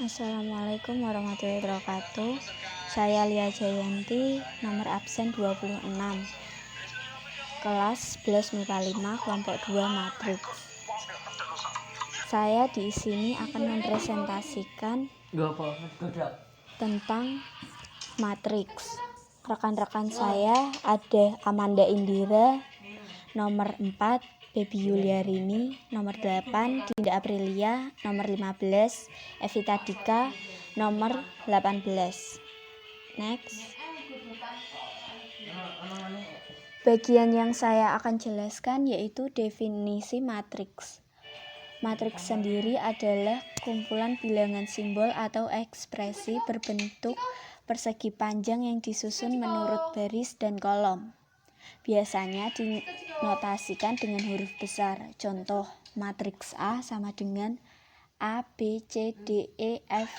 Assalamualaikum warahmatullahi wabarakatuh. Saya Lia Jayanti, nomor absen 26. Kelas 11 MIPA 5, kelompok 2 matriks. Saya di sini akan mempresentasikan tentang matriks. Rekan-rekan saya ada Amanda Indira, nomor 4, Baby Yuliarini, nomor 8, Dinda Aprilia, nomor 15, Evita Dika, nomor 18. Next. Bagian yang saya akan jelaskan yaitu definisi matriks. Matriks sendiri adalah kumpulan bilangan simbol atau ekspresi berbentuk persegi panjang yang disusun menurut baris dan kolom. Biasanya dinotasikan dengan huruf besar. Contoh, matriks A sama dengan A, B, C, D, E, F,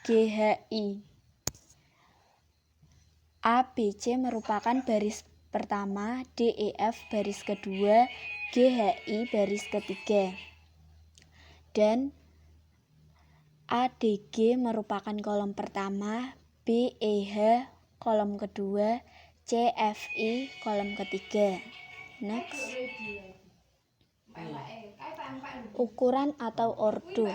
G, H, I. A, B, C merupakan baris pertama, D, E, F baris kedua, G, H, I baris ketiga. Dan A, D, G merupakan kolom pertama, B, E, H kolom kedua, C, F, I kolom ketiga. Next. Ukuran atau ordo.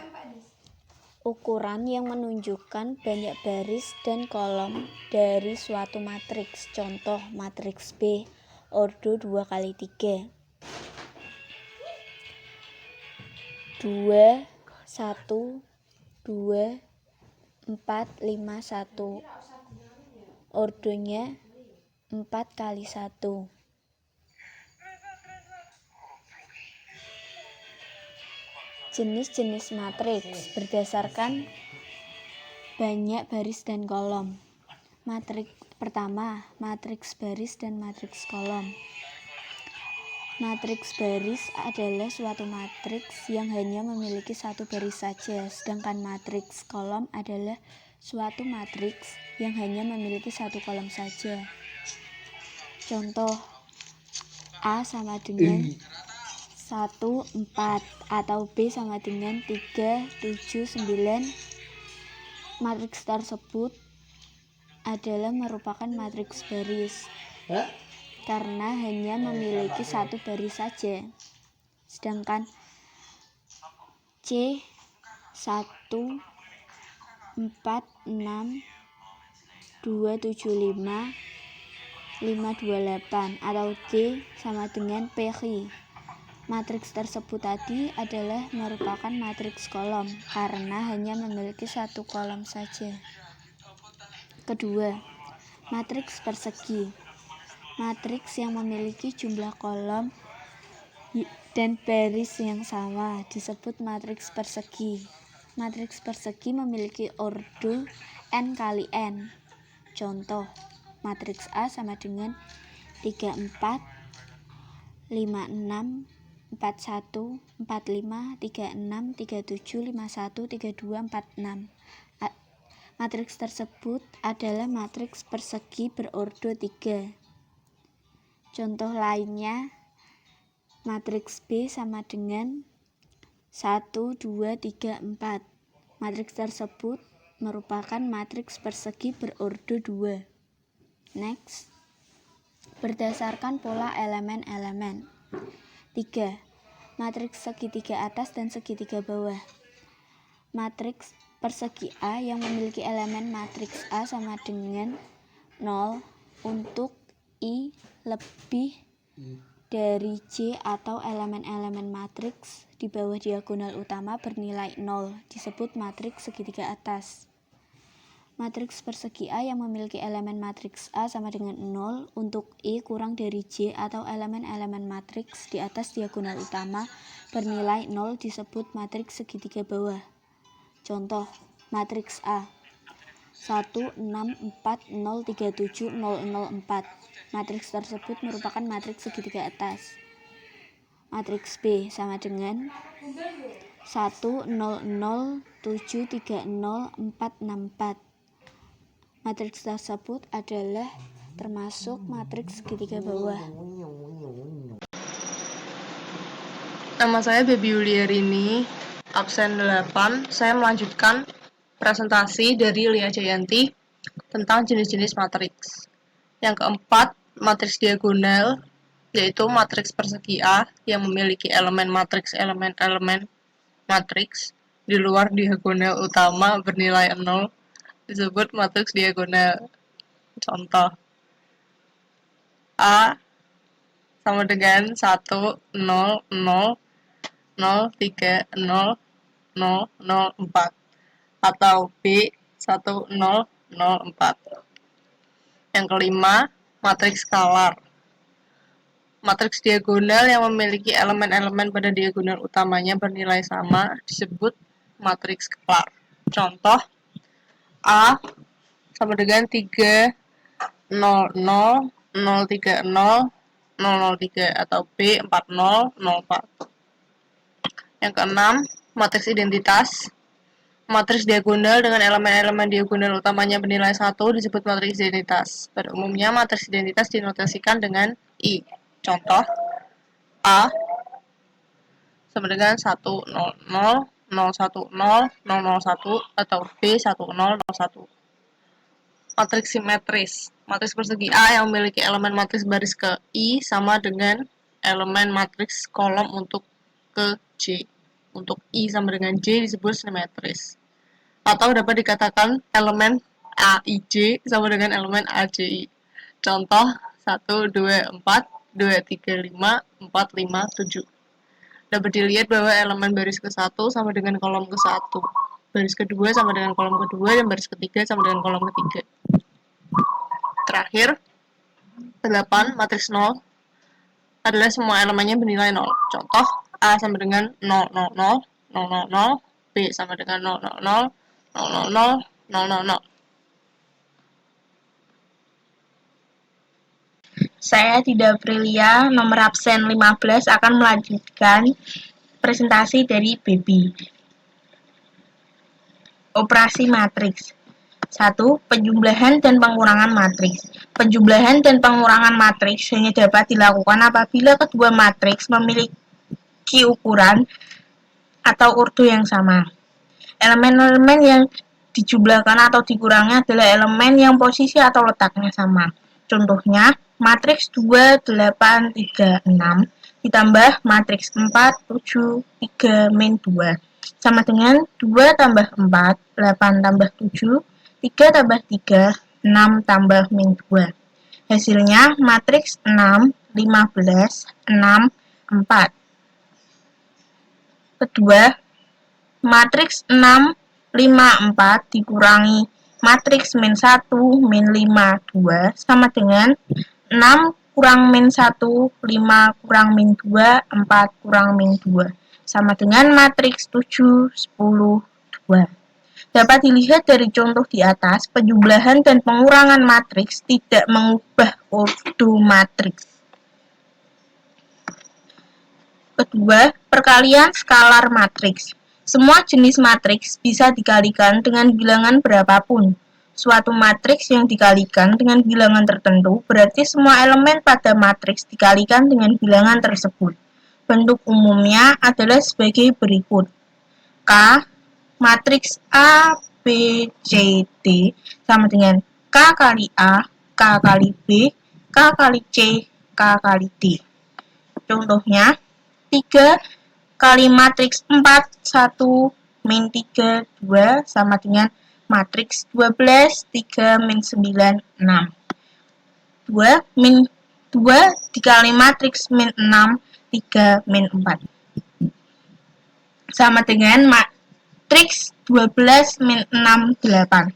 Ukuran yang menunjukkan banyak baris dan kolom dari suatu matriks. Contoh, matriks B, ordo 2x3. 2, 1, 2, 4, 5, 1. Ordonya 4x1. Jenis-jenis matriks berdasarkan banyak baris dan kolom. Matriks pertama, matriks baris dan matriks kolom. Matriks baris adalah suatu matriks yang hanya memiliki satu baris saja, sedangkan matriks kolom adalah suatu matriks yang hanya memiliki satu kolom saja. Contoh, A sama dengan 1, 4 atau B sama dengan 3, 7, 9. Matriks tersebut adalah merupakan matriks baris karena hanya memiliki satu baris saja. Sedangkan C 1, 4, 6, 2, 7, 5, 5, 2, 8 atau D sama dengan PI. Matriks tersebut tadi adalah merupakan matriks kolom karena hanya memiliki satu kolom saja. Kedua, matriks persegi. Matriks yang memiliki jumlah kolom dan baris yang sama disebut matriks persegi. Matriks persegi memiliki ordo n kali n. Contoh, matriks A sama dengan 3, 4, 5, 6, 41, 45, 36, 37, 51, 32, 46. Matriks tersebut adalah matriks persegi berordo 3. Contoh lainnya, matriks B sama dengan 1, 2, 3, 4. Matriks tersebut merupakan matriks persegi berordo 2. Next. Berdasarkan pola elemen-elemen. 3. Matriks segitiga atas dan segitiga bawah. Matriks persegi A yang memiliki elemen matriks A sama dengan 0 untuk I lebih dari J atau elemen-elemen matriks di bawah diagonal utama bernilai 0 disebut matriks segitiga atas. Matriks persegi A yang memiliki elemen matriks A sama dengan 0 untuk I kurang dari J atau elemen-elemen matriks di atas diagonal utama bernilai 0 disebut matriks segitiga bawah. Contoh, matriks A 1, 6, 4, 0, 3, 7, 0, 0, 4. Matriks tersebut merupakan matriks segitiga atas. Matriks B sama dengan 1, 0, 0, 7, 3, 0, 4, 6, 4. Matriks tersebut adalah termasuk matriks segitiga bawah. Nama saya Baby Yuliarini, absen 8. Saya melanjutkan presentasi dari Lia Jayanti tentang jenis-jenis matriks. Yang keempat, matriks diagonal, yaitu matriks persegi A yang memiliki elemen matriks-elemen-elemen matriks di luar diagonal utama bernilai 0 disebut matriks diagonal. Contoh, A sama dengan 1, 0, 0, 0, 3, 0, 0, 0, 4. Atau B, 1, 0, 0, 4. Yang kelima, matriks skalar. Matriks diagonal yang memiliki elemen-elemen pada diagonal utamanya bernilai sama disebut matriks skalar. Contoh, A sama dengan 3, 0, 0, 0, 3, 0, 0, 3 atau B 4, 0, 0, 4. Yang keenam, matriks identitas. Matriks diagonal dengan elemen-elemen diagonal utamanya bernilai 1 disebut matriks identitas. Pada umumnya, matriks identitas dinotasikan dengan I. Contoh, A sama dengan 1, 0, 0, 0, 1, 0, 0, 0, 1 atau B 1, 0, 0, 1. Matriks simetris. Matriks persegi A yang memiliki elemen matriks baris ke I sama dengan elemen matriks kolom untuk ke J. Untuk I sama dengan J disebut simetris. Atau dapat dikatakan elemen AIJ sama dengan elemen AJI. Contoh 1, 2, 4, 2, 3, 5, 4, 5, 7. Dapat dilihat bahwa elemen baris ke-1 sama dengan kolom ke-1. Baris kedua sama dengan kolom kedua dan baris ketiga sama dengan kolom ketiga. Terakhir, 8, matriks 0 adalah semua elemennya bernilai 0. Contoh, A sama dengan 0, 0, 0, 0, 0, 0, B sama dengan 0, 0, 0, 0, 0, 0, 0, 0, 0. Saya Dida Aprilia, nomor absen 15, akan melanjutkan presentasi dari Baby. Operasi matriks. 1. Penjumlahan dan pengurangan matriks. Penjumlahan dan pengurangan matriks hanya dapat dilakukan apabila kedua matriks memiliki ukuran atau ordo yang sama. Elemen-elemen yang dijumlahkan atau dikurangi adalah elemen yang posisi atau letaknya sama. Contohnya, matriks 2, 8, 3, 6 ditambah matriks 4, 7, 3, min 2 sama dengan 2 tambah 4, 8 tambah 7, 3 tambah 3, 6 tambah min 2. Hasilnya matriks 6, 15, 6, 4. Kedua, matriks 6, 5, 4 dikurangi matriks min 1, min 5, 2 sama dengan 6 kurang min 1, 5 kurang min 2, 4 kurang min 2 sama dengan matriks 7, 10, 2. Dapat dilihat dari contoh di atas, penjumlahan dan pengurangan matriks tidak mengubah ordo matriks. Kedua, perkalian skalar matriks. Semua jenis matriks bisa dikalikan dengan bilangan berapapun. Suatu matriks yang dikalikan dengan bilangan tertentu berarti semua elemen pada matriks dikalikan dengan bilangan tersebut. Bentuk umumnya adalah sebagai berikut. K, matriks A, B, C, D sama dengan K kali A, K kali B, K kali C, K kali D. Contohnya, 3 kali matriks 4, 1, min 3, 2 sama dengan matriks 12, 3, min 9, 6. 2 min 2 dikali matriks min 6, 3, min 4. Sama dengan matriks 12, min 6, 8.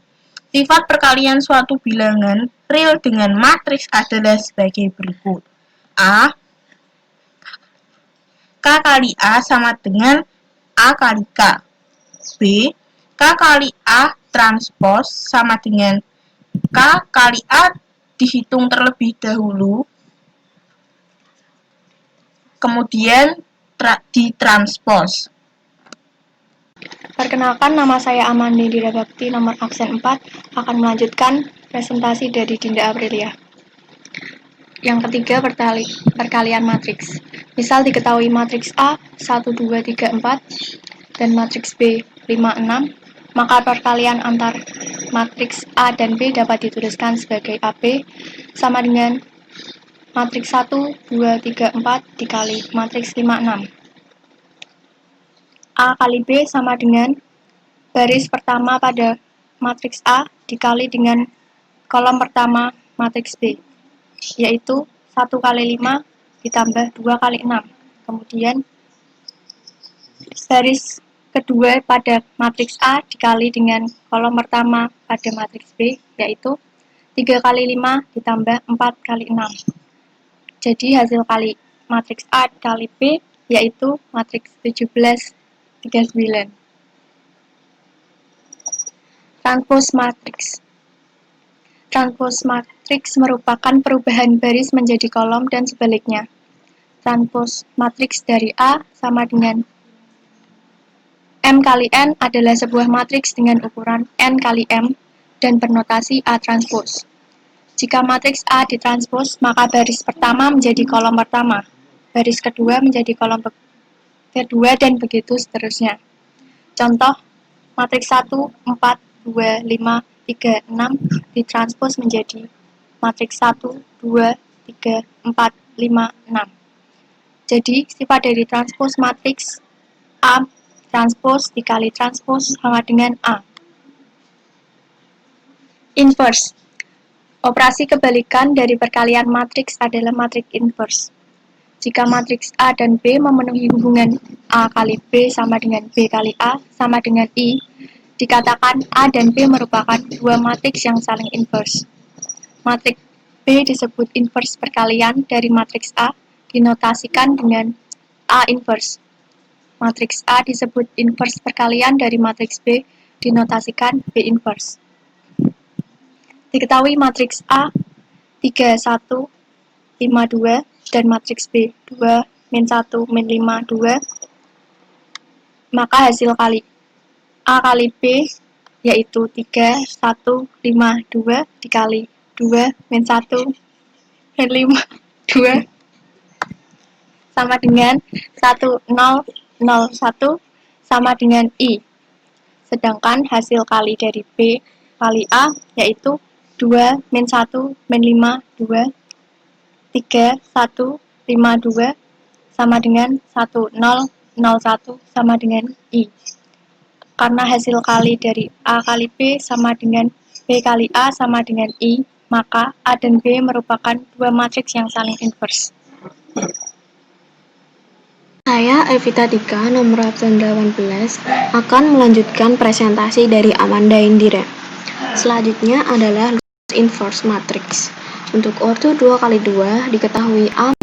Sifat perkalian suatu bilangan real dengan matriks adalah sebagai berikut. A, K kali A sama dengan A kali K. B, K kali A transpos sama dengan K kali A dihitung terlebih dahulu, kemudian ditranspos. Perkenalkan, nama saya Amanda Dira Bakti, nomor absen 4, akan melanjutkan presentasi dari Dinda Aprilia. Yang ketiga, perkalian matriks. Misal diketahui matriks A 1, 2, 3, 4 dan matriks B 5, 6, maka perkalian antar matriks A dan B dapat dituliskan sebagai AB sama dengan matriks 1, 2, 3, 4 dikali matriks 5, 6. A kali B sama dengan baris pertama pada matriks A dikali dengan kolom pertama matriks B, yaitu 1 kali 5 ditambah 2 kali 6. Kemudian baris kedua pada matriks A dikali dengan kolom pertama pada matriks B, yaitu 3 kali 5 ditambah 4 kali 6. Jadi hasil kali matriks A kali B yaitu matriks 17, 39. Transpose matriks. Transpose matriks merupakan perubahan baris menjadi kolom dan sebaliknya. Transpose matriks dari A sama dengan M kali N adalah sebuah matriks dengan ukuran N kali M dan bernotasi A transpose. Jika matriks A ditranspos, maka baris pertama menjadi kolom pertama, baris kedua menjadi kolom kedua, dan begitu seterusnya. Contoh, matriks 1, 4, 2, 5, 3, 6 ditranspos menjadi matriks 1, 2, 3, 4, 5, 6. Jadi, sifat dari transpos matriks A transpos dikali transpos sama dengan A. Inverse. Operasi kebalikan dari perkalian matriks adalah matriks inverse. Jika matriks A dan B memenuhi hubungan A kali B sama dengan B kali A sama dengan I, dikatakan A dan B merupakan dua matriks yang saling inverse. Matriks B disebut inverse perkalian dari matriks A, dinotasikan dengan A inverse. Matriks A disebut inverse perkalian dari matriks B, dinotasikan B inverse. Diketahui matriks A 3, 1, 5, 2 dan matriks B 2, min 1, min 5, 2, maka hasil kali A kali B yaitu 3, 1, 5, 2 dikali 2, min 1, min 5, 2 sama dengan 1, 0, 0, 1 sama dengan I. Sedangkan hasil kali dari B kali A yaitu 2, min 1, min 5, 2, 3, 1, 5, 2 sama dengan 1, 0, 0, 1 sama dengan I. Karena hasil kali dari A kali B sama dengan B kali A sama dengan I, maka A dan B merupakan dua matriks yang saling inverse. Saya, Evita Dika, nomor absen 18, akan melanjutkan presentasi dari Amanda Indira. Selanjutnya adalah inverse matrix. Untuk ordo 2 kali 2 diketahui A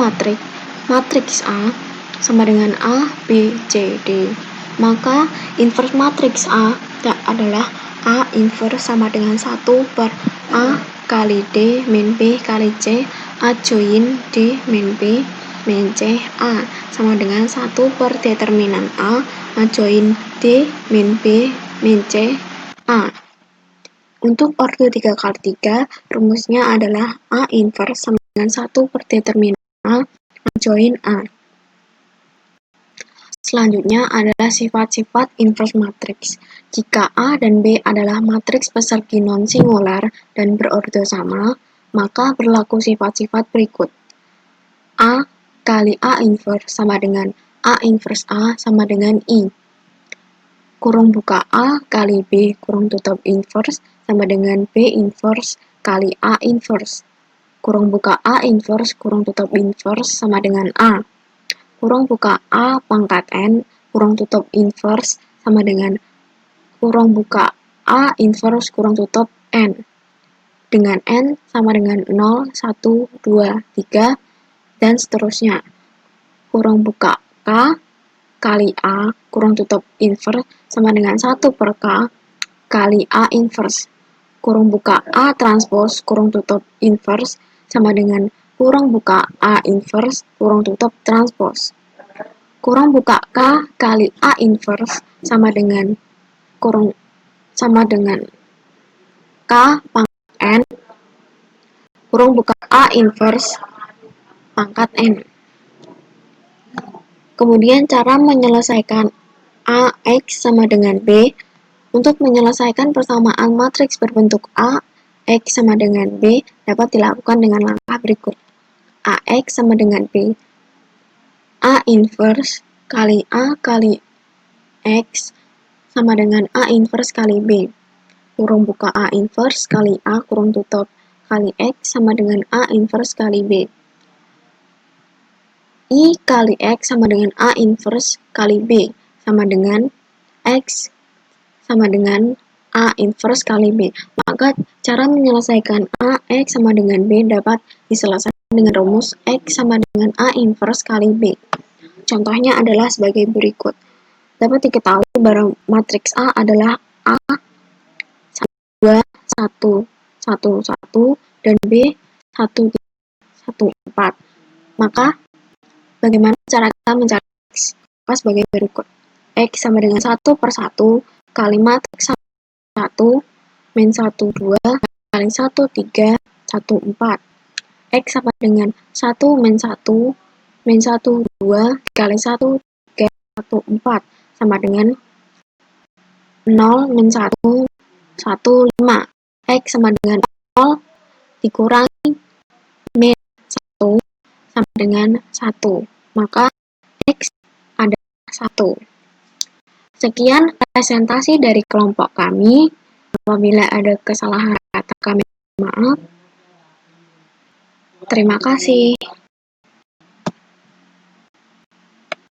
matriks A sama dengan A, B, C, D. Maka inverse matriks A adalah A inverse sama dengan 1 per A kali D min B kali C, A join D min B min C, A sama dengan 1 per determinan A join D min B min C, A. Untuk ordo 3 kali 3, rumusnya adalah A inverse sama dengan 1 per determinan A join A. Selanjutnya adalah sifat-sifat inverse matrix. Jika A dan B adalah matriks persegi non-singular dan berordo sama, maka berlaku sifat-sifat berikut. A kali A inverse sama dengan A inverse A sama dengan I. Kurung buka A kali B kurung tutup inverse sama dengan B inverse kali A inverse. Kurung buka A inverse kurung tutup inverse sama dengan A. Kurung buka A pangkat N kurung tutup inverse sama dengan kurung buka A inverse kurung tutup N. Dengan N sama dengan 0, 1, 2, 3, dan seterusnya. Kurung buka K kali A kurung tutup inverse sama dengan 1 per K kali A inverse. Kurung buka A transpose kurung tutup inverse sama dengan kurung buka A inverse kurung tutup transpose. Kurung buka K kali A inverse sama dengan K pangkat N kurung buka A inverse pangkat N. Kemudian cara menyelesaikan AX sama dengan B, Untuk menyelesaikan persamaan matriks berbentuk A, X sama dengan B dapat dilakukan dengan langkah berikut. AX sama dengan B. A inverse kali A kali X sama dengan A inverse kali B. Kurung buka A inverse kali A kurung tutup kali X sama dengan A inverse kali B. I kali X sama dengan A inverse kali B sama dengan X sama dengan A inverse kali B. Maka cara menyelesaikan A, X sama dengan B dapat diselesaikan dengan rumus X sama dengan A inverse kali B. Contohnya adalah sebagai berikut. Dapat diketahui bahwa matriks A adalah A 2, 1, 1, 1, dan B 1, 1, 4. Maka, bagaimana cara kita mencari X? Maka sebagai berikut. X sama dengan 1 per 1 kali matriks 1 min 1, 2 kali 1, 3, 1, 4. X sama dengan 1 min 1 min 1, 2 kali 1, 3, 1, 4 sama dengan 0 min 1, 1, 5. X sama dengan 0 dikurangi min 1 sama dengan 1. Maka X adalah 1. Sekian presentasi dari kelompok kami. Apabila ada kesalahan kata kami maaf. Terima kasih.